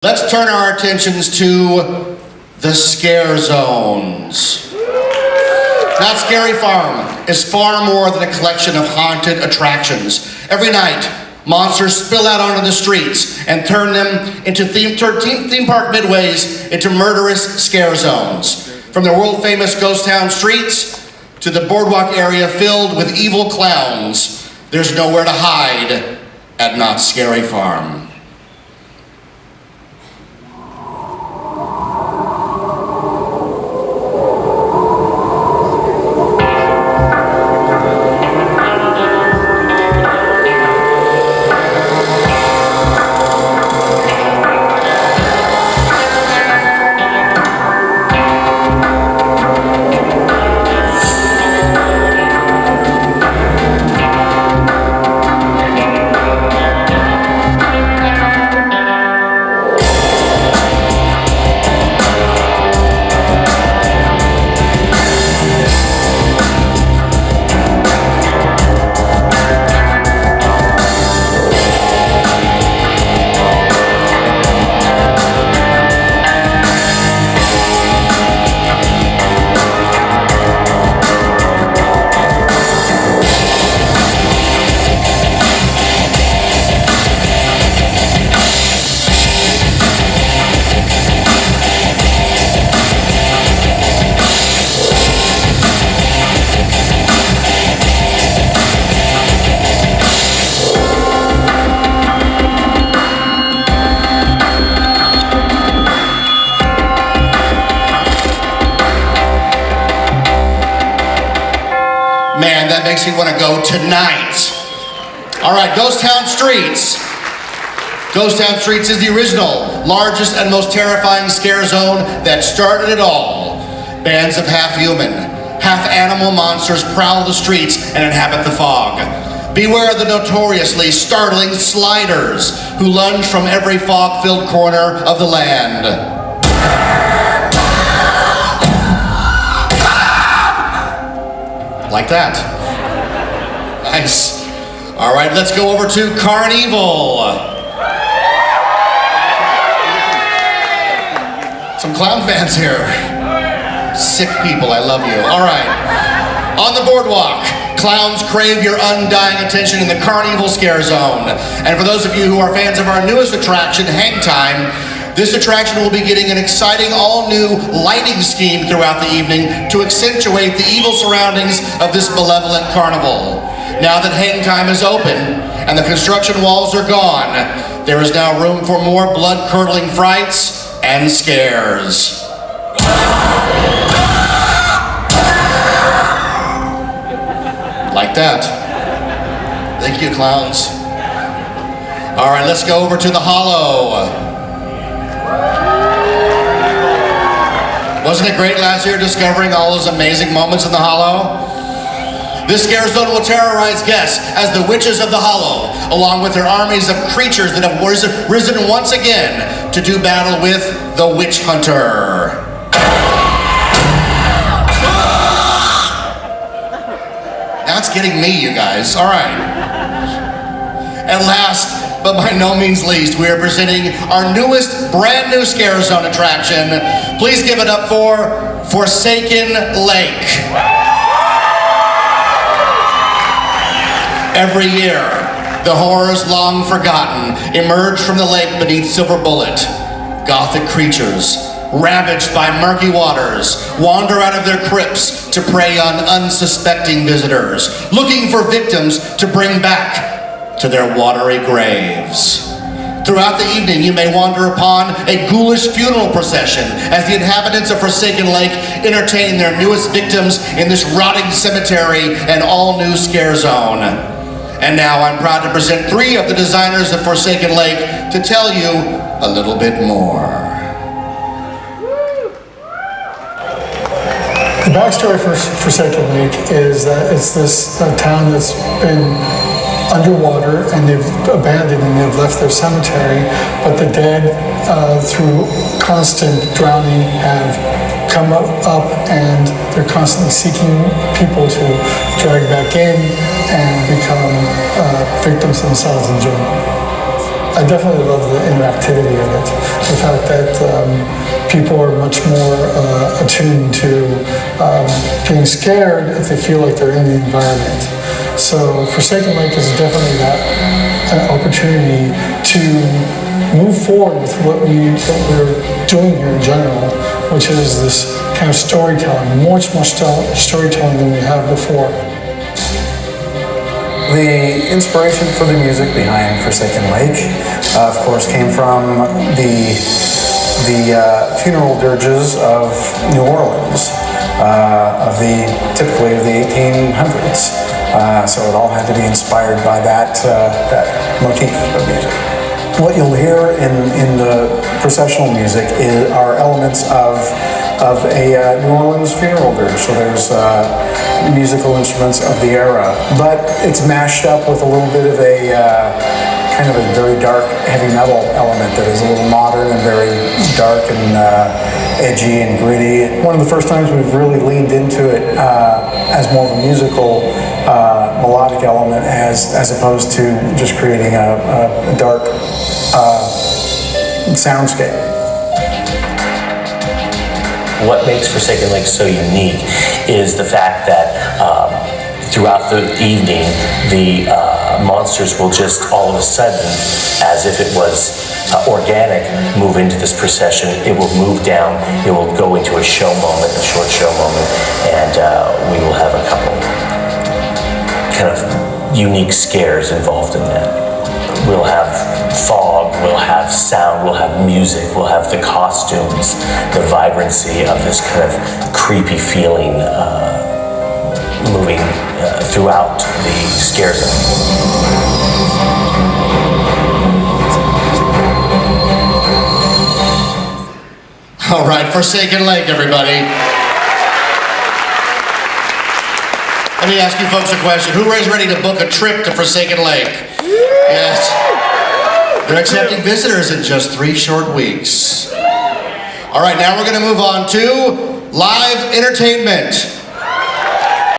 Let's turn our attentions to the Scarezones. Knott Scary Farm is far more than a collection of haunted attractions. Every night, monsters spill out onto the streets and turn them into theme park midways into murderous scare zones. From the world-famous ghost town streets to the boardwalk area filled with evil clowns, there's nowhere to hide at Knott Scary Farm. Man, that makes me want to go tonight. All right, Ghost Town Streets. Ghost Town Streets is the original, largest and most terrifying scare zone that started it all. Bands of half-human, half-animal monsters prowl the streets and inhabit the fog. Beware the notoriously startling sliders who lunge from every fog-filled corner of the land. Like that. Nice. All right, let's go over to Carnival. Some clown fans here. Sick people, I love you. All right. On the boardwalk, clowns crave your undying attention in the Carnival Scare Zone. And for those of you who are fans of our newest attraction, Hang Time, this attraction will be getting an exciting all-new lighting scheme throughout the evening to accentuate the evil surroundings of this malevolent carnival. Now that Hang Time is open and the construction walls are gone, there is now room for more blood-curdling frights and scares. Like that. Thank you, clowns. All right, let's go over to the Hollow. Wasn't it great last year discovering all those amazing moments in the Hollow? This scare zone will terrorize guests as the witches of the Hollow, along with their armies of creatures that have risen once again to do battle with the Witch Hunter. Now it's getting me, you guys. All right. And last, but by no means least, we are presenting our newest, brand new Scare Zone attraction. Please give it up for Forsaken Lake. Every year, the horrors long forgotten emerge from the lake beneath Silver Bullet. Gothic creatures, ravaged by murky waters, wander out of their crypts to prey on unsuspecting visitors, looking for victims to bring back to their watery graves. Throughout the evening, you may wander upon a ghoulish funeral procession as the inhabitants of Forsaken Lake entertain their newest victims in this rotting cemetery and all-new Scare Zone. And now I'm proud to present three of the designers of Forsaken Lake to tell you a little bit more. The backstory for Forsaken Lake is that it's this town that's been underwater and they've abandoned and they've left their cemetery, but the dead, through constant drowning, have come up and they're constantly seeking people to drag back in and become victims themselves in general. I definitely love the interactivity of it. The fact that people are much more attuned to being scared if they feel like they're in the environment. So Forsaken Lake is definitely an opportunity to move forward with what we're doing here in general, which is this kind of storytelling, much more storytelling than we have before. The inspiration for the music behind Forsaken Lake, of course, came from the funeral dirges of New Orleans, typically of the 1800s. So it all had to be inspired by that motif of music. What you'll hear in the processional music are elements of a New Orleans funeral dirge. So there's musical instruments of the era, but it's mashed up with a little bit of a kind of a very dark heavy metal element that is a little modern and very dark and edgy and gritty. One of the first times we've really leaned into it as more of a musical melodic element as opposed to just creating a dark soundscape. What makes Forsaken Lake so unique is the fact that throughout the evening, the monsters will just all of a sudden, as if it was organic, move into this procession. It will move down, it will go into a show moment, a short show moment, and we will have a couple kind of unique scares involved in that. We'll have fog, we'll have sound, we'll have music, we'll have the costumes, the vibrancy of this kind of creepy feeling moving throughout the Scarezone. All right, Forsaken Lake, everybody. Let me ask you folks a question. Who is ready to book a trip to Forsaken Lake? Yes. They're accepting visitors in just 3 short weeks. All right, now we're going to move on to live entertainment.